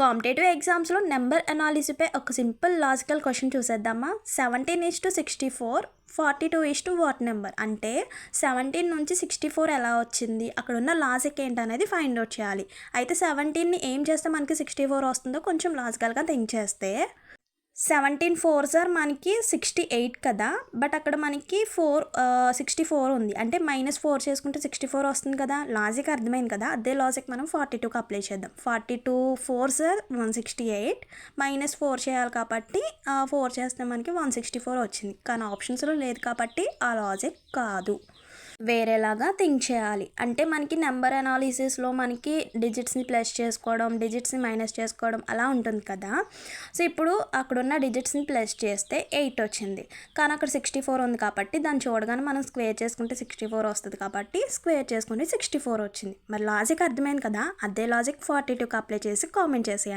Competitive ఎగ్జామ్స్లో number అనాలిసిపై ఒక simple logical question చూసేద్దామా. 17:64, 42 వాట్ నెంబర్ అంటే 17 నుంచి 64 ఎలా వచ్చింది, అక్కడ ఉన్న లాజిక్ ఏంటనేది ఫైండ్ అవుట్ చేయాలి. అయితే 17ని ఏం చేస్తే మనకి 64 వస్తుందో కొంచెం లాజికల్గా థింక్ చేస్తే 17 4s మనకి 68 కదా, బట్ అక్కడ మనకి 64 ఉంది అంటే -4 చేసుకుంటే 64 వస్తుంది కదా. లాజిక్ అర్థమైంది కదా. అదే లాజిక్ మనం 42కి అప్లై చేద్దాం. 42 4s 168, -4 చేయాలి కాబట్టి 4 చేస్తే మనకి 164 వచ్చింది. కానీ ఆప్షన్స్లో లేదు కాబట్టి ఆ లాజిక్ కాదు, వేరేలాగా థింక్ చేయాలి. అంటే మనకి నెంబర్ అనాలిసిస్లో మనకి డిజిట్స్ని ప్లస్ చేసుకోవడం, డిజిట్స్ని మైనస్ చేసుకోవడం అలా ఉంటుంది కదా. సో ఇప్పుడు అక్కడున్న డిజిట్స్ని ప్లస్ చేస్తే 8 వచ్చింది, కానీ అక్కడ 64 ఉంది కాబట్టి దాన్ని చూడగానే మనం స్క్వేర్ చేసుకుంటే 64 వస్తుంది కాబట్టి స్క్వేర్ చేసుకుంటే 64 వచ్చింది. మరి లాజిక్ అర్థమైంది కదా. అదే లాజిక్ 42కి అప్లై చేసి కామెంట్ చేసేయండి.